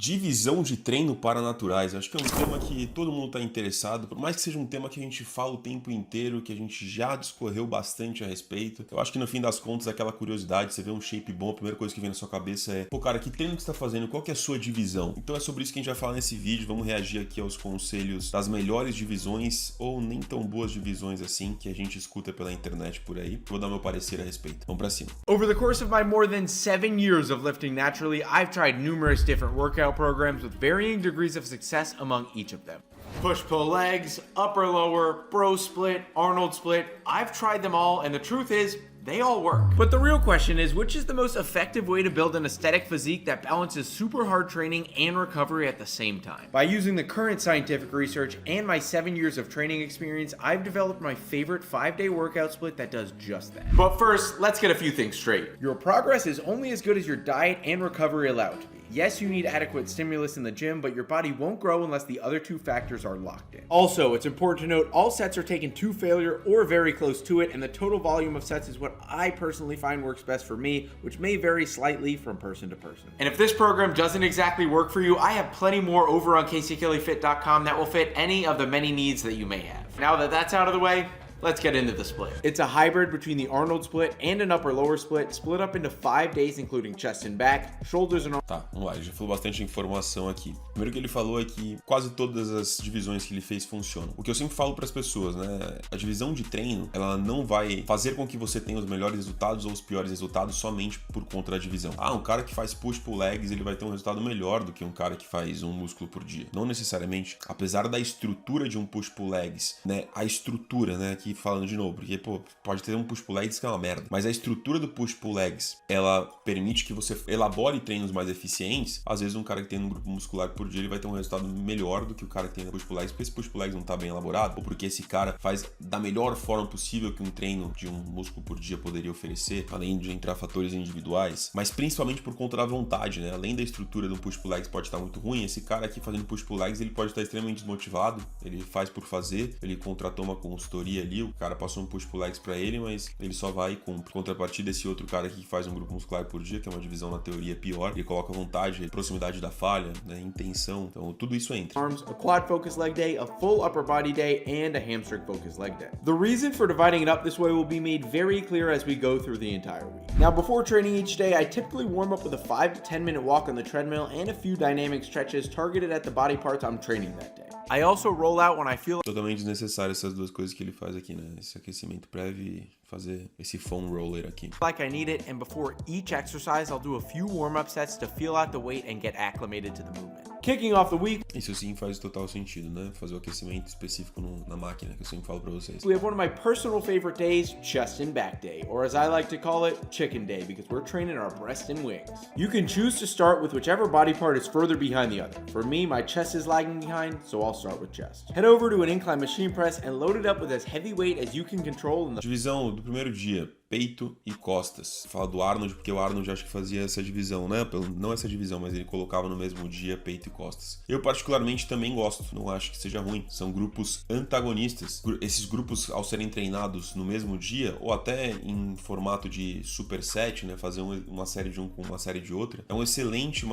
Divisão de treino para naturais. Acho que é um tema que todo mundo está interessado, por mais que seja um tema que a gente fala o tempo inteiro, que a gente já discorreu bastante a respeito. Eu acho que no fim das contas, aquela curiosidade, você vê um shape bom, a primeira coisa que vem na sua cabeça é, pô, cara, que treino que você está fazendo? Qual que é a sua divisão? Então é sobre isso que a gente vai falar nesse vídeo. Vamos reagir aqui aos conselhos das melhores divisões ou nem tão boas divisões assim que a gente escuta pela internet por aí. Vou dar meu parecer a respeito. Vamos pra cima. Over the course of my more than 7 years of lifting naturally, I've tried numerous different workout programs with varying degrees of success among each of them. Push-pull legs, upper-lower, bro split, Arnold split. I've tried them all, and the truth is, they all work. But the real question is, which is the most effective way to build an aesthetic physique that balances super hard training and recovery at the same time? By using the current scientific research and my 7 years of training experience, I've developed my favorite 5-day workout split that does just that. But first, let's get a few things straight. Your progress is only as good as your diet and recovery allow it to be. Yes, you need adequate stimulus in the gym, but your body won't grow unless the other two factors are locked in. Also, it's important to note all sets are taken to failure or very close to it, and the total volume of sets is what I personally find works best for me, which may vary slightly from person to person. And if this program doesn't exactly work for you, I have plenty more over on CaseyKillyFit.com that will fit any of the many needs that you may have. Now that that's out of the way, let's get into the split. It's a hybrid between the Arnold split and an upper-lower split up into 5 days, including chest and back, shoulders and arms. Tá, vamos lá, ele já falou bastante informação aqui. Primeiro que ele falou é que quase todas as divisões que ele fez funcionam. O que eu sempre falo para as pessoas, né? A divisão de treino, ela não vai fazer com que você tenha os melhores resultados ou os piores resultados somente por conta da divisão. Ah, um cara que faz push-pull legs, ele vai ter um resultado melhor do que um cara que faz um músculo por dia. Não necessariamente. Apesar da estrutura de um push-pull legs, né? A estrutura, né? Aqui falando de novo, porque, pô, pode ter um push-pull legs que é uma merda. Mas a estrutura do push-pull legs, ela permite que você elabore treinos mais eficientes. Às vezes um cara que tem um grupo muscular por dia, ele vai ter um resultado melhor do que o cara que tem no push-pull legs, porque esse push-pull legs não tá bem elaborado, ou porque esse cara faz da melhor forma possível que um treino de um músculo por dia poderia oferecer, além de entrar fatores individuais, mas principalmente por conta da vontade, né? Além da estrutura do push-pull legs pode estar muito ruim, esse cara aqui fazendo push-pull legs, ele pode estar extremamente desmotivado, ele faz por fazer, ele contratou uma consultoria ali, o cara passou um push-pull legs pra ele, mas ele só vai e cumpre. Contrapartida, esse outro cara aqui que faz um grupo muscular por dia, que é uma divisão na teoria pior, ele coloca vontade, proximidade da falha, né? Intenção, então tudo isso entra. Arms, a quad focus leg day, a full upper body day, and a hamstring focus leg day. The reason for dividing it up this way will be made very clear as we go through the entire week. Now, before training each day, I typically warm up with a 5 to 10 minute walk on the treadmill and a few dynamic stretches targeted at the body parts I'm training that day. I also roll out when I feel Totalmente desnecessário essas duas coisas que ele faz aqui, né? Esse aquecimento prévio e fazer esse foam roller aqui. like I need it, and before each exercise, I'll do a few warm-up sets to feel out the weight and get acclimated to the movement. Kicking off the week, Isso sim faz total sentido, né? Fazer o aquecimento específico na máquina, que eu sempre falo pra vocês. we have one of my personal favorite days, chest and back day, or as I like to call it, chicken day, because we're training our breast and wings. You can choose to start with whichever body part is further behind the other. For me, my chest is lagging behind, so I'll start with chest. Head over to an incline machine press and load it up with as heavy weight as you can control in the Divisão do primeiro dia, peito e costas. Fala do Arnold, porque o Arnold acho que fazia essa divisão, né? Não essa divisão, mas ele colocava no mesmo dia peito e costas. Eu particularmente também gosto, não acho que seja ruim. São grupos antagonistas. Esses grupos, ao serem treinados no mesmo dia, ou até em formato de superset, né? Fazer uma série de um com uma série de outra, é uma excelente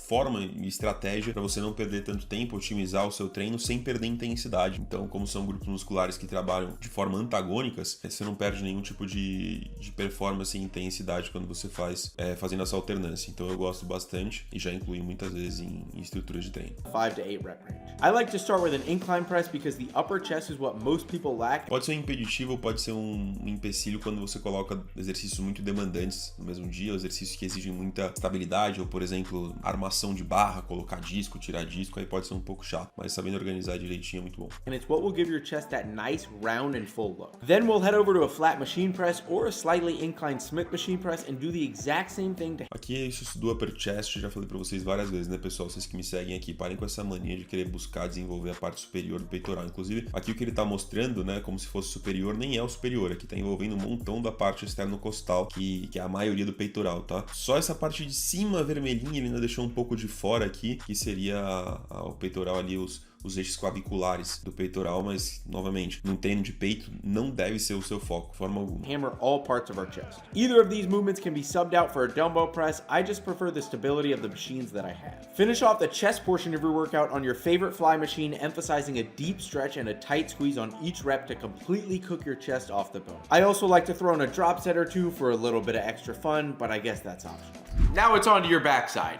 forma e estratégia para você não perder tanto tempo, otimizar o seu treino sem perder intensidade. Então, como são grupos musculares que trabalham de forma antagônicas, você não perde nenhum tipo de performance e intensidade quando você faz fazendo essa alternância. Então eu gosto bastante e já incluí muitas vezes em estruturas de treino. 5 to 8 rep range. I like to start with an incline press because the upper chest is what most people lack. Pode ser um impeditivo ou pode ser um empecilho quando você coloca exercícios muito demandantes no mesmo dia, exercícios que exigem muita estabilidade, ou por exemplo, armação de barra, colocar disco, tirar disco, aí pode ser um pouco chato, mas sabendo organizar direitinho é muito bom. And it's what will give your chest that nice round and full look. Then we'll head over to a flat machine press or a slightly inclined Smith machine press and do the exact same thing to Aqui é isso do upper chest, já falei pra vocês várias vezes, né, pessoal? Vocês que me seguem aqui, parem com essa mania de querer buscar desenvolver a parte superior do peitoral. Inclusive, aqui o que ele tá mostrando, né, como se fosse superior, nem é o superior. Aqui tá envolvendo um montão da parte externo-costal, que é a maioria do peitoral, tá? Só essa parte de cima vermelhinha ele ainda deixou um pouco de fora aqui, que seria o peitoral ali, os os eixos claviculares do peitoral, mas, novamente, num treino de peito não deve ser o seu foco, de forma alguma. Hammer all parts of our chest. Either of these movements can be subbed out for a dumbbell press. I just prefer the stability of the machines that I have. Finish off the chest portion of your workout on your favorite fly machine, emphasizing a deep stretch and a tight squeeze on each rep to completely cook your chest off the bone. I also like to throw in a drop set or two for a little bit of extra fun, but I guess that's optional. Now it's on to your backside.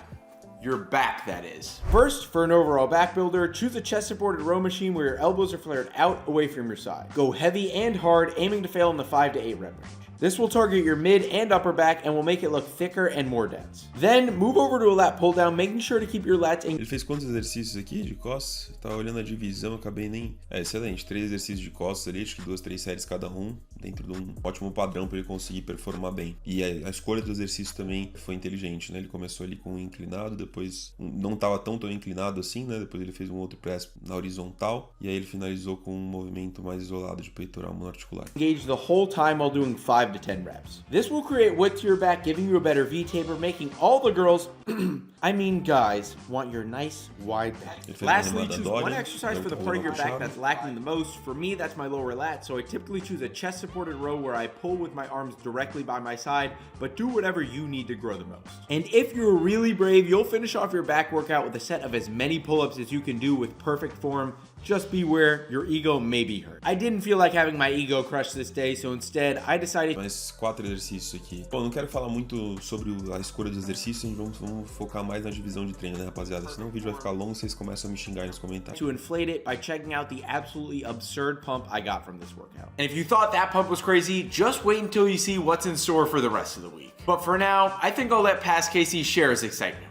Your back, that is. First, for an overall back builder, choose a chest-supported row machine where your elbows are flared out away from your side. Go heavy and hard, aiming to fail in the 5 to 8 rep range. This will target your mid and upper back and will make it look thicker and more dense. Then, move over to a lat pull down, making sure to keep your lats in. Ele fez quantos exercícios aqui de costas? Eu tava olhando a divisão, acabei nem... excelente. 3 exercícios de costas ali, acho que 2, 3 séries cada um, dentro de um ótimo padrão para ele conseguir performar bem. E a escolha do exercício também foi inteligente, né? Ele começou ali com um inclinado, depois não tava tão inclinado assim, né? Depois ele fez um outro press na horizontal, e aí ele finalizou com um movimento mais isolado de peitoral monoarticular. Engage the whole time while doing 5 to 10 reps. This will create width to your back, giving you a better V-taper, making all the girls, I mean guys, want your nice wide back. Lastly, choose one exercise for the part of your back that's lacking the most. For me, that's my lower lat, so I typically choose a chest-supported row where I pull with my arms directly by my side, but do whatever you need to grow the most. And if you're really brave, you'll finish off your back workout with a set of as many pull-ups as you can do with perfect form. Just beware, your ego may be hurt. I didn't feel like having my ego crushed this day, so instead I decided... Mais 4 exercícios aqui. Bom, não quero falar muito sobre a escolha dos exercícios, vamos focar mais na divisão de treino, né, rapaziada? Senão o vídeo vai ficar longo e vocês começam a me xingar aí nos comentários. To inflate it by checking out the absolutely absurd pump I got from this workout. And if you thought that pump was crazy, just wait until you see what's in store for the rest of the week. But for now, I think I'll let Past Casey share his excitement.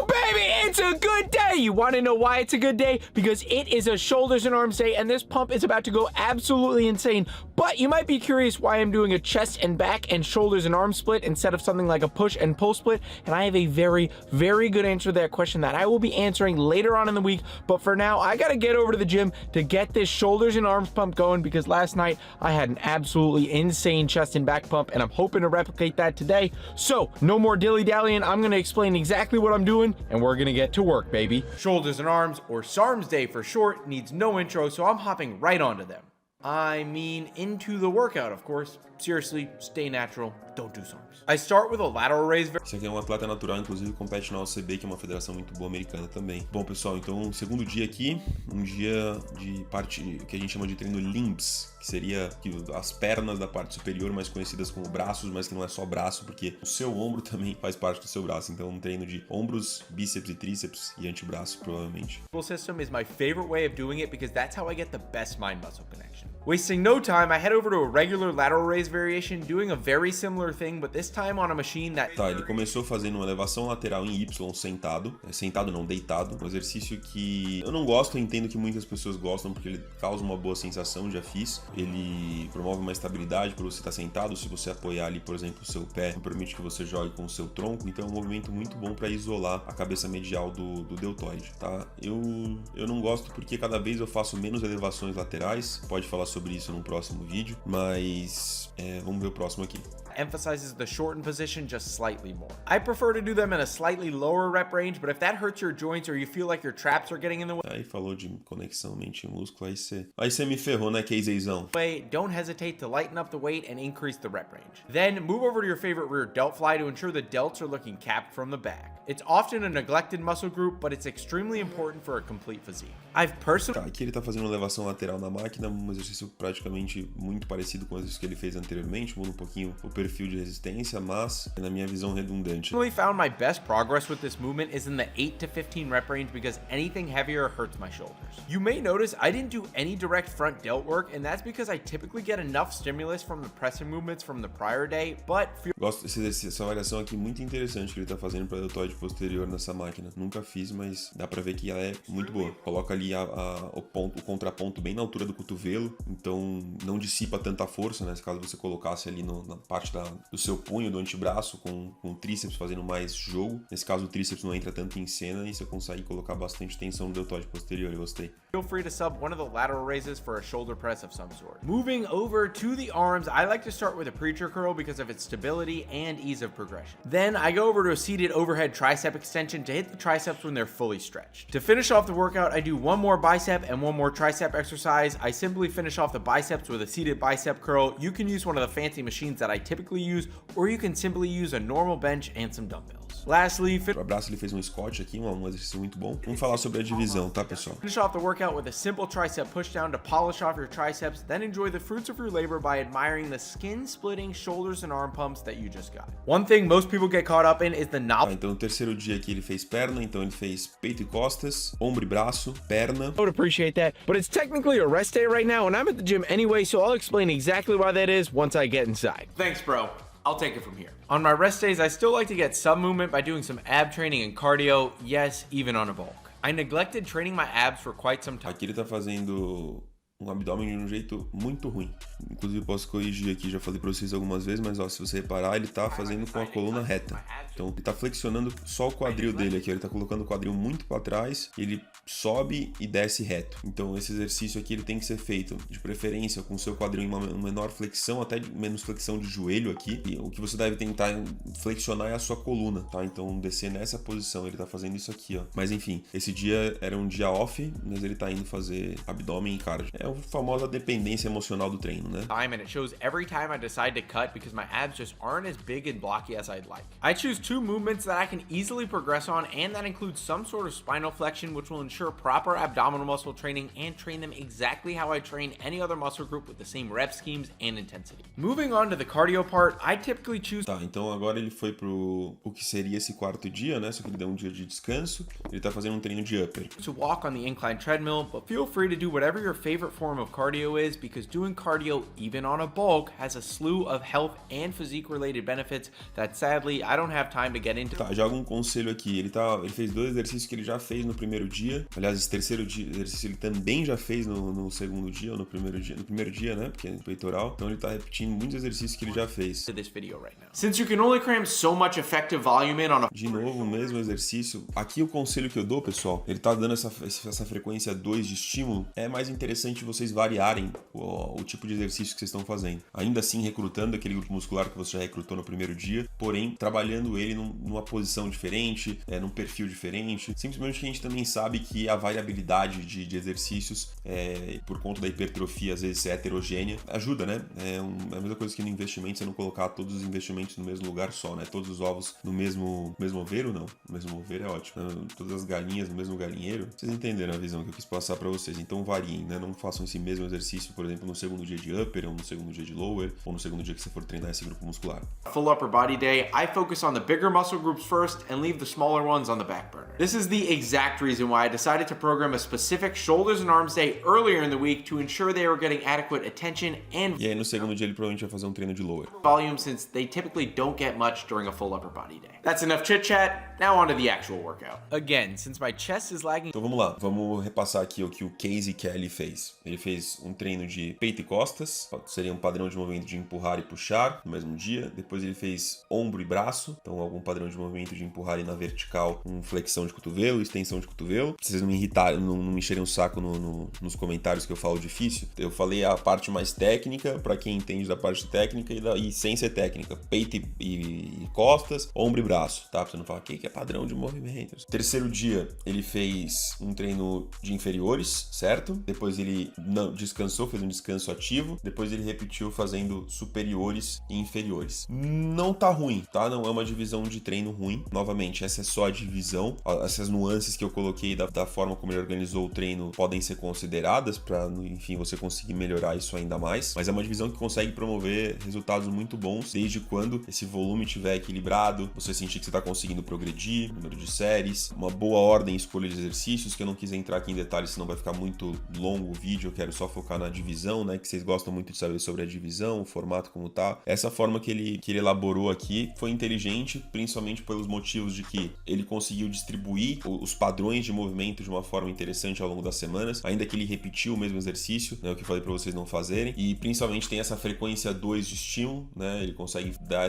Baby, it's a good day. You want to know why it's a good day? Because it is a shoulders and arms day, and this pump is about to go absolutely insane. But you might be curious why I'm doing a chest and back and shoulders and arm split instead of something like a push and pull split. And I have a very, very good answer to that question that I will be answering later on in the week. But for now, I got to get over to the gym to get this shoulders and arms pump going, because last night I had an absolutely insane chest and back pump, and I'm hoping to replicate that today. So no more dilly-dallying. I'm going to explain exactly what I'm doing, and we're gonna get to work, baby. Shoulders and arms, or SARMs day for short, needs no intro, so I'm hopping right onto them. I mean, into the workout, of course. Seriously, stay natural, don't do SARMs. I start with a lateral raise. Esse aqui é um atleta natural, inclusive compete na OCB, que é uma federação muito boa americana também. Bom, pessoal, então, segundo dia aqui, um dia de parte que a gente chama de treino limbs, que seria as pernas da parte superior, mais conhecidas como braços, mas que não é só braço, porque o seu ombro também faz parte do seu braço. Então, um treino de ombros, bíceps e tríceps e antebraço, provavelmente. System is my favorite way of doing it because that's how I get the best mind-muscle connection. Wasting no time, I head over to a regular lateral raise variation, doing a very similar thing, but this time on a machine that... Tá, ele começou fazendo uma elevação lateral em Y sentado. Sentado não, deitado. Um exercício que eu não gosto, eu entendo que muitas pessoas gostam, porque ele causa uma boa sensação, já fiz. Ele promove uma estabilidade para você estar sentado. Se você apoiar ali, por exemplo, o seu pé, permite que você jogue com o seu tronco. Então é um movimento muito bom para isolar a cabeça medial do deltoide, tá? Eu não gosto porque cada vez eu faço menos elevações laterais. Pode falar sobre isso num próximo vídeo, mas vamos ver o próximo aqui. Emphasizes the shortened position just slightly more. I prefer to do them in a slightly lower rep range, but if that hurts your joints or you feel like your traps are getting in the way... Aí falou de conexão mente-músculo, aí você me ferrou, né, Caseyzão? Don't hesitate to lighten up the weight and increase the rep range. Then move over to your favorite rear delt fly to ensure the delts are looking capped from the back. It's often a neglected muscle group, but it's extremely important for a complete physique. I've personally... Tá, aqui ele tá fazendo uma elevação lateral na máquina, um exercício praticamente muito parecido com o exercício que ele fez anteriormente, muda um pouquinho o perfil de resistência, mas na minha visão redundante. I really found my best progress with this movement is in the 8 to 15 rep range because anything heavier hurts my shoulders. You may notice I didn't do any direct front delt work, and that's because I typically get enough stimulus from the pressing movements from the prior day, but... Gosto dessa variação aqui muito interessante que ele tá fazendo para deltoide posterior nessa máquina. Nunca fiz, mas dá para ver que ela é muito boa. Coloca ali o contraponto bem na altura do cotovelo, então não dissipa tanta força, né? Se caso você colocasse ali na parte do seu punho, do antebraço, com o tríceps fazendo mais jogo. Nesse caso, o tríceps não entra tanto em cena e você consegue colocar bastante tensão no deltoide posterior. Eu gostei. Feel free to sub one of the lateral raises for a shoulder press of some sort. Moving over to the arms, I like to start with a preacher curl because of its stability and ease of progression. Then I go over to a seated overhead tricep extension to hit the triceps when they're fully stretched. To finish off the workout, I do one more bicep and one more tricep exercise. I simply finish off the biceps with a seated bicep curl. You can use one of the fancy machines that I typically use, or you can simply use a normal bench and some dumbbells. Lastly, O braço ele fez um Scott aqui, um exercício muito bom. Vamos falar sobre a divisão, tá, pessoal? finish off the workout with a simple tricep pushdown to polish off your triceps, then enjoy the fruits of your labor by admiring the skin-splitting shoulders and arm pumps that you just got. One thing most people get caught up in is the novelty. Então, no terceiro dia aqui ele fez perna, então ele fez peito e costas, ombro e braço, perna. I would appreciate that, but it's technically a rest day right now, and I'm at the gym anyway, so I'll explain exactly why that is once I get inside. Thanks, bro. I'll take it from here. On my rest days, I still like to get some movement by doing some ab training and cardio, yes, even on a bulk. I neglected training my abs for quite some time. Aqui ele tá fazendo um abdômen de um jeito muito ruim. Inclusive, posso corrigir aqui, já falei pra vocês algumas vezes, mas ó, se você reparar, ele tá fazendo com a coluna reta. Então, ele tá flexionando só o quadril dele aqui, ele tá colocando o quadril muito pra trás, e ele sobe e desce reto. Então, esse exercício aqui, ele tem que ser feito, de preferência, com o seu quadril em uma menor flexão, até menos flexão de joelho aqui. E o que você deve tentar flexionar é a sua coluna, tá? Então, descer nessa posição, ele tá fazendo isso aqui, ó. Mas, enfim, esse dia era um dia off, mas ele tá indo fazer abdômen e cardio. É a famosa dependência emocional do treino, né? And it shows every time I decide to cut because my abs just aren't as big and blocky as I'd like. I choose two movements that I can easily progress on, and that includes some sort of spinal flexion, which will ensure proper abdominal muscle training and train them exactly how I train any other muscle group with the same rep schemes and intensity. Moving on to the cardio part, I typically choose... Tá, então agora ele foi pro o que seria esse quarto dia, né? Só que ele deu um dia de descanso. Ele tá fazendo um treino de upper. To walk on the incline treadmill, but feel free to do whatever your favorite form of cardio is, because doing cardio, even on a bulk, has a slew of health and physique-related benefits that sadly I don't have time to get into. Tá, já algum conselho aqui. Ele fez 2 exercícios que ele já fez no primeiro dia. Aliás, esse terceiro exercício ele também já fez no segundo dia ou no primeiro dia, né? Porque é peitoral. Então ele tá repetindo muitos exercícios que ele já fez. This video right now. Since you can only cram so much effective volume in on a... De novo, o mesmo exercício. Aqui o conselho que eu dou, pessoal, ele tá dando essa frequência 2 de estímulo. É mais interessante vocês variarem o tipo de exercício que vocês estão fazendo. Ainda assim, recrutando aquele grupo muscular que você já recrutou no primeiro dia, porém, trabalhando ele numa posição diferente, num perfil diferente. Simplesmente que a gente também sabe que a variabilidade de exercícios, por conta da hipertrofia, às vezes é heterogênea, ajuda, né? É a mesma coisa que no investimento, você não colocar todos os investimentos no mesmo lugar só, né? Todos os ovos no mesmo oveiro, não. O mesmo oveiro é ótimo. Né? Todas as galinhas no mesmo galinheiro. Vocês entenderam a visão que eu quis passar para vocês. Então variem, né? Não façam esse mesmo exercício, por exemplo, no segundo dia de upper, ou no segundo dia de lower, ou no segundo dia que você for treinar esse grupo muscular. Full upper body day, I focus on the bigger muscle groups first and leave the smaller ones on the back burner. This is the exact reason why I decided to program a specific shoulders and arms day earlier in the week to ensure they were getting adequate attention and E aí no segundo dia ele provavelmente vai fazer um treino de lower. volume, since they typically don't get much during a full upper body day. That's enough chit chat, now on to the actual workout. Again, since my chest is lagging... Então vamos lá, vamos repassar aqui o que o Casey Kelly fez. Ele fez um treino de peito e costas, seria um padrão de movimento de empurrar e puxar no mesmo dia. Depois ele fez ombro e braço, então algum padrão de movimento de empurrar e na vertical, com flexão de cotovelo, extensão de cotovelo. Vocês não me irritarem, não me encherem o saco nos comentários que eu falo difícil. Eu falei a parte mais técnica, para quem entende da parte técnica e sem ser técnica. Peito e costas, ombro e braço, tá? Pra você não falar que é padrão de movimentos. Terceiro dia, ele fez um treino de inferiores, certo? Depois ele descansou, fez um descanso ativo. Depois ele repetiu fazendo superiores e inferiores. Não tá ruim, tá? Não é uma divisão de treino ruim. Novamente, essa é só a divisão. Essas nuances que eu coloquei da forma como ele organizou o treino podem ser consideradas para, enfim, você conseguir melhorar isso ainda mais. Mas é uma divisão que consegue promover resultados muito bons desde quando esse volume estiver equilibrado, você sentir que você está conseguindo progredir, número de séries, uma boa ordem e escolha de exercícios, que eu não quis entrar aqui em detalhes, senão vai ficar muito longo o vídeo vídeo eu quero só focar na divisão, né, que vocês gostam muito de saber sobre a divisão, o formato como tá. Essa forma que ele elaborou aqui foi inteligente, principalmente pelos motivos de que ele conseguiu distribuir os padrões de movimento de uma forma interessante ao longo das semanas, ainda que ele repetiu o mesmo exercício, né, o que eu falei para vocês não fazerem, e principalmente tem essa frequência 2 de estímulo, né, ele consegue dar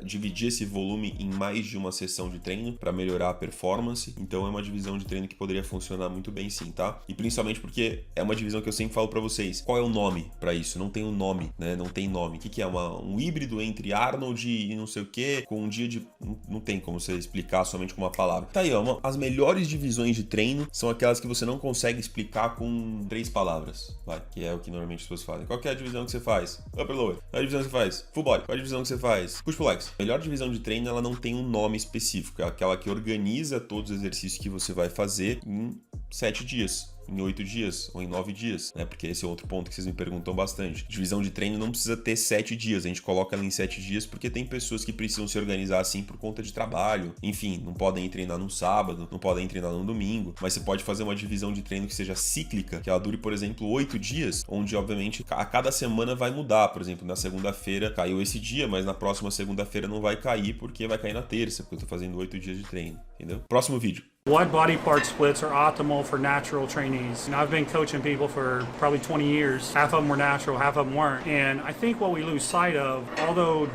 dividir esse volume em mais de uma sessão de treino para melhorar a performance. Então é uma divisão de treino que poderia funcionar muito bem sim, tá? E principalmente porque é uma divisão que eu sempre falo para vocês, qual é o nome para isso? Não tem um nome, né? Não tem nome. O que é? Um híbrido entre Arnold e não sei o que, com um dia de... Não tem como você explicar somente com uma palavra. Tá aí, ó, as melhores divisões de treino são aquelas que você não consegue explicar com 3 palavras, vai, que é o que normalmente as pessoas fazem. Qual que é a divisão que você faz? Upper lower. Qual é a divisão que você faz? Full body. Qual é a divisão que você faz? Push pull legs. A melhor divisão de treino, ela não tem um nome específico, é aquela que organiza todos os exercícios que você vai fazer em 7 dias. Em 8 dias ou em 9 dias, né? Porque esse é outro ponto que vocês me perguntam bastante. Divisão de treino não precisa ter 7 dias, a gente coloca ela em 7 dias porque tem pessoas que precisam se organizar assim por conta de trabalho, enfim, não podem treinar num sábado, não podem treinar num domingo, mas você pode fazer uma divisão de treino que seja cíclica, que ela dure, por exemplo, 8 dias, onde obviamente a cada semana vai mudar. Por exemplo, na segunda-feira caiu esse dia, mas na próxima segunda-feira não vai cair porque vai cair na terça, porque eu tô fazendo 8 dias de treino, entendeu? Próximo vídeo. What body part splits are optimal for natural trainees? And I've been coaching people for probably 20 years. Half of them were natural, half of them weren't. And I think what we lose sight of, although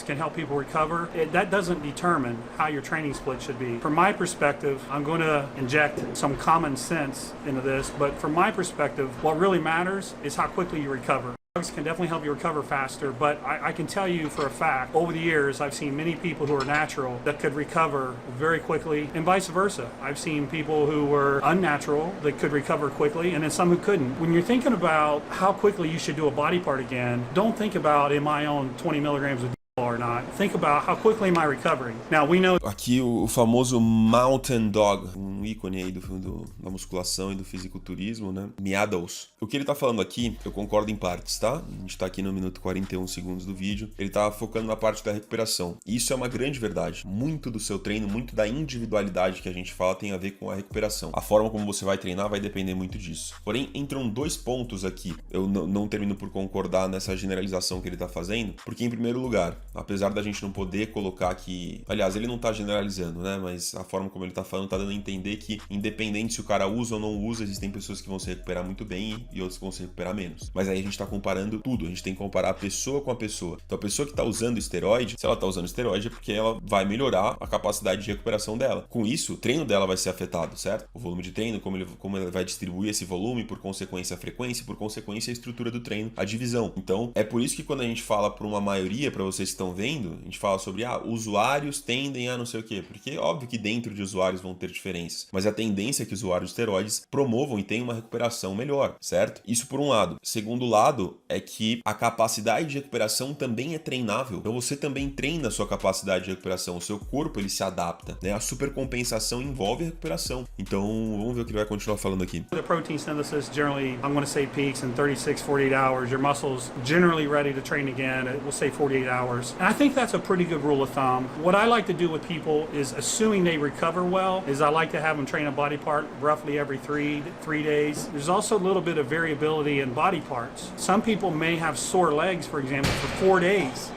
can help people recover, that doesn't determine how your training split should be. From my perspective, I'm going to inject some common sense into this, but from my perspective, what really matters is how quickly you recover. Drugs can definitely help you recover faster, but I can tell you for a fact, over the years, I've seen many people who are natural that could recover very quickly, and vice versa. I've seen people who were unnatural that could recover quickly, and then some who couldn't. When you're thinking about how quickly you should do a body part again, don't think about, am I on 20 milligrams of or not. Think about how quickly am I recovering. Now we know. Aqui o famoso Mountain Dog, um ícone aí da musculação e do fisiculturismo, né? Meadows. O que ele tá falando aqui, eu concordo em partes, tá? A gente tá aqui no minuto 41 segundos do vídeo. Ele tá focando na parte da recuperação. E isso é uma grande verdade. Muito do seu treino, muito da individualidade que a gente fala tem a ver com a recuperação. A forma como você vai treinar vai depender muito disso. Porém, entram 2 pontos aqui. Eu não termino por concordar nessa generalização que ele tá fazendo, porque em primeiro lugar, apesar da gente não poder colocar que... Aliás, ele não tá generalizando, né? Mas a forma como ele tá falando tá dando a entender que, independente se o cara usa ou não usa, existem pessoas que vão se recuperar muito bem e outras que vão se recuperar menos. Mas aí a gente tá comparando tudo. A gente tem que comparar a pessoa com a pessoa. Então a pessoa que tá usando esteroide, se ela tá usando esteroide é porque ela vai melhorar a capacidade de recuperação dela. Com isso, o treino dela vai ser afetado, certo? O volume de treino, como ele vai distribuir esse volume, por consequência a frequência, por consequência a estrutura do treino, a divisão. Então, é por isso que quando a gente fala para uma maioria, para vocês que estão vendo, a gente fala sobre usuários tendem a não sei o quê, porque óbvio que dentro de usuários vão ter diferenças, mas a tendência é que usuários de esteroides promovam e tenham uma recuperação melhor, certo? Isso por um lado. Segundo lado é que a capacidade de recuperação também é treinável, então você também treina a sua capacidade de recuperação, o seu corpo ele se adapta, né? A supercompensação envolve a recuperação. Então vamos ver o que ele vai continuar falando aqui. The protein synthesis generally, I'm going to say peaks in 36, 48 hours. Your muscles generally ready to train again, we'll say 48 hours. And I think that's a pretty good rule of thumb. What I like to do with people is, assuming they recover well, is I like to have them train a body part roughly every three days. There's also a little bit of variability in body parts. Some people may have sore legs, for example, for 4 days.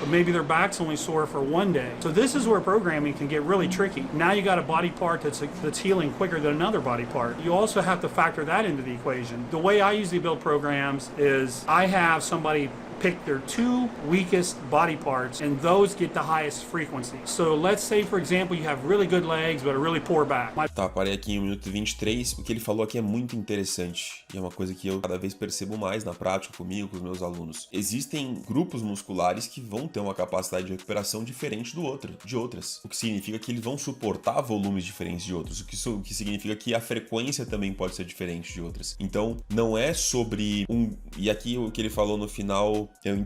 But maybe their back's only sore for 1 day. So this is where programming can get really tricky. Now you got a body part that's healing quicker than another body part. You also have to factor that into the equation. The way I usually build programs is I have somebody pick their 2 weakest body parts, and those get the highest frequency. So let's say, for example, you have really good legs, but a really poor back. Tá, parei aqui em 1 minuto e 23. O que ele falou aqui é muito interessante. E é uma coisa que eu cada vez percebo mais na prática comigo, com os meus alunos. Existem grupos musculares que vão ter uma capacidade de recuperação diferente de outras. O que significa que eles vão suportar volumes diferentes de outros. O que significa que a frequência também pode ser diferente de outras. Então, não é sobre e aqui o que ele falou no final falou. Eu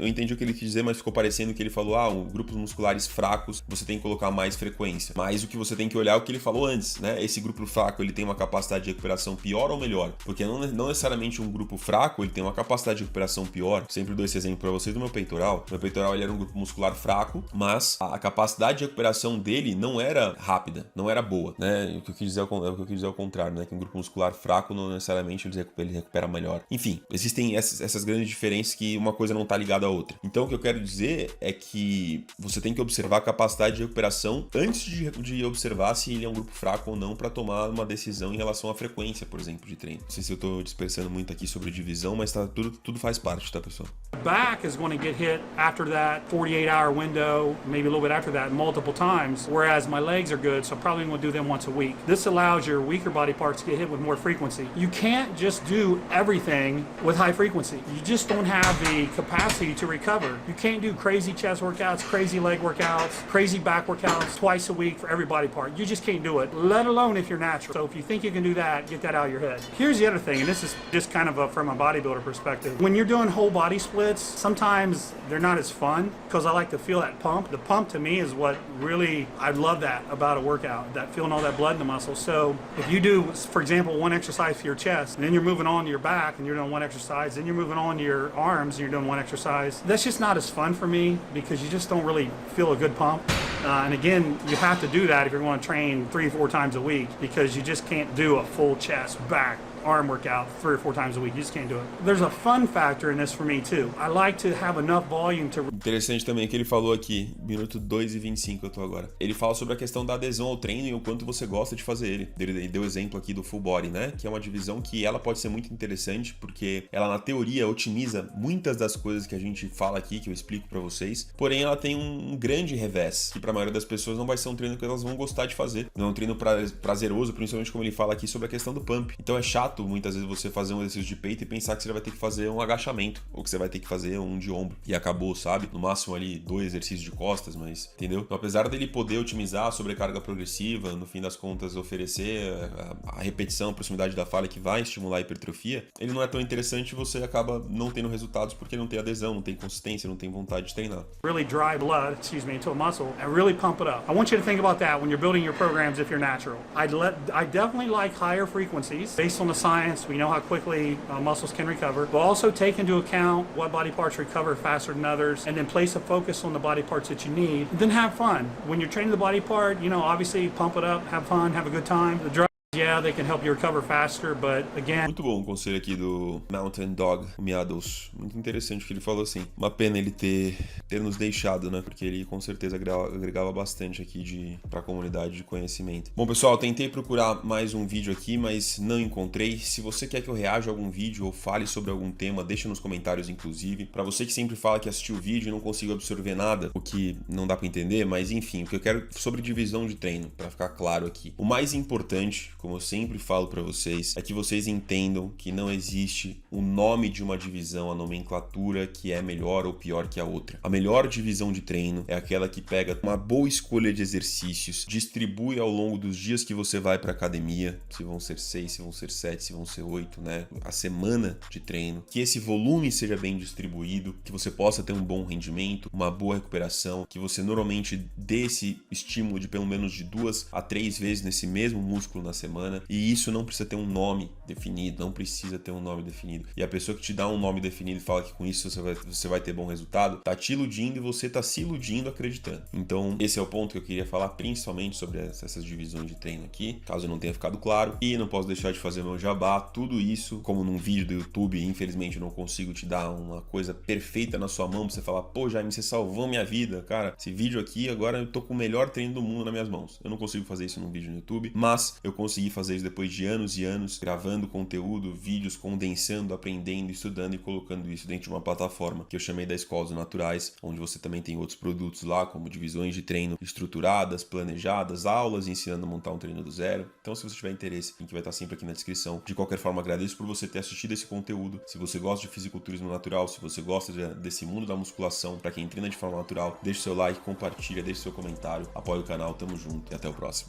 entendi o que ele quis dizer, mas ficou parecendo que ele falou, grupos musculares fracos, você tem que colocar mais frequência. Mas o que você tem que olhar é o que ele falou antes, né? Esse grupo fraco, ele tem uma capacidade de recuperação pior ou melhor? Porque não necessariamente um grupo fraco, ele tem uma capacidade de recuperação pior. Sempre dou esse exemplo para vocês do meu peitoral. Meu peitoral, ele era um grupo muscular fraco, mas a capacidade de recuperação dele não era rápida, não era boa, né? O que eu quis dizer ao contrário, né? Que um grupo muscular fraco não necessariamente ele recupera melhor. Enfim, existem essas grandes diferenças que uma coisa não está ligada à outra. Então, o que eu quero dizer é que você tem que observar a capacidade de recuperação antes de observar se ele é um grupo fraco ou não para tomar uma decisão em relação à frequência, por exemplo, de treino. Não sei se eu estou dispersando muito aqui sobre divisão, mas tudo faz parte, tá, pessoal? Back is going to get hit after that 48-hour window, maybe a little bit after that, multiple times, whereas my legs are good, so I'm probably going to do them once a week. This allows your weaker body parts to get hit with more frequency. You can't just do everything with high frequency. You just don't have the capacity to recover. You can't do crazy chest workouts, crazy leg workouts, crazy back workouts twice a week for every body part. You just can't do it, let alone if you're natural. So if you think you can do that, get that out of your head. Here's the other thing, and this is just kind of from a bodybuilder perspective. When you're doing whole body splits, sometimes they're not as fun because I like to feel that pump. The pump to me is what really, I love that about a workout, that feeling all that blood in the muscle. So if you do, for example, one exercise for your chest, and then you're moving on to your back and you're doing one exercise, then you're moving on to your arms and you're doing one exercise, that's just not as fun for me because you just don't really feel a good pump. And again, you have to do that if you're going to train 3-4 times a week because you just can't do a full chest, back, arm workout 3 or 4 times a week. You just can't do it. There's a fun factor in this for me too. I like to have enough volume to... Interessante também que ele falou aqui, minuto 2:25 eu tô agora. Ele fala sobre a questão da adesão ao treino e o quanto você gosta de fazer ele. Ele deu exemplo aqui do full body, né? Que é uma divisão que ela pode ser muito interessante porque ela na teoria otimiza muitas das coisas que a gente fala aqui, que eu explico pra vocês. Porém, ela tem um grande revés, que pra maioria das pessoas não vai ser um treino que elas vão gostar de fazer. Não é um treino prazeroso, principalmente como ele fala aqui sobre a questão do pump. Então é chato muitas vezes você fazer um exercício de peito e pensar que você vai ter que fazer um agachamento ou que você vai ter que fazer um de ombro e acabou, sabe? No máximo ali 2 exercícios de costas, mas entendeu? Então, apesar dele poder otimizar a sobrecarga progressiva, no fim das contas oferecer a repetição, a proximidade da falha que vai estimular a hipertrofia, ele não é tão interessante e você acaba não tendo resultados porque não tem adesão, não tem consistência, não tem vontade de treinar. Really dry blood, into a muscle and really pump it up. I want you to think about that when you're building your programs if you're natural. I definitely like higher frequencies based on the science. We know how quickly muscles can recover, but also take into account what body parts recover faster than others, and then place a focus on the body parts that you need, and then have fun. When you're training the body part, obviously pump it up, have fun, have a good time. The drugs, yeah, they can help you recover faster, but again... Muito bom o conselho aqui do Mountain Dog Meadows. Muito interessante o que ele falou assim. Uma pena ele ter nos deixado, né? Porque ele com certeza agregava bastante aqui pra comunidade de conhecimento. Bom, pessoal, eu tentei procurar mais um vídeo aqui, mas não encontrei. Se você quer que eu reaja a algum vídeo ou fale sobre algum tema, deixa nos comentários, inclusive. Pra você que sempre fala que assistiu o vídeo e não conseguiu absorver nada, o que não dá pra entender, mas enfim, o que eu quero sobre divisão de treino, pra ficar claro aqui. O mais importante, como eu sempre falo pra vocês, é que vocês entendam que não existe o nome de uma divisão, a nomenclatura que é melhor ou pior que a outra. A melhor divisão de treino é aquela que pega uma boa escolha de exercícios, distribui ao longo dos dias que você vai pra academia, se vão ser 6, se vão ser 7, se vão ser 8, né? A semana de treino, que esse volume seja bem distribuído, que você possa ter um bom rendimento, uma boa recuperação, que você normalmente dê esse estímulo de pelo menos de 2 a 3 vezes nesse mesmo músculo na semana, e isso não precisa ter um nome definido, não precisa ter um nome definido. E a pessoa que te dá um nome definido e fala que com isso você vai ter bom resultado, tá te iludindo e você tá se iludindo acreditando. Então, esse é o ponto que eu queria falar, principalmente sobre essas divisões de treino aqui, caso não tenha ficado claro. E não posso deixar de fazer meu jabá, tudo isso, como num vídeo do YouTube, infelizmente eu não consigo te dar uma coisa perfeita na sua mão pra você falar, pô, Jaime, você salvou minha vida, cara, esse vídeo aqui, agora eu tô com o melhor treino do mundo nas minhas mãos. Eu não consigo fazer isso num vídeo no YouTube, mas eu consegui fazer isso depois de anos e anos, gravando conteúdo, vídeos, condensando, aprendendo, estudando e colocando isso dentro de uma plataforma que eu chamei da Escola dos Naturais, onde você também tem outros produtos lá, como divisões de treino estruturadas, planejadas, aulas ensinando a montar um treino do zero. Então, se você tiver interesse, o link vai estar sempre aqui na descrição. De qualquer forma, agradeço por você ter assistido esse conteúdo. Se você gosta de fisiculturismo natural, se você gosta desse mundo da musculação, para quem treina de forma natural, deixe seu like, compartilha, deixe seu comentário, apoie o canal, tamo junto e até o próximo.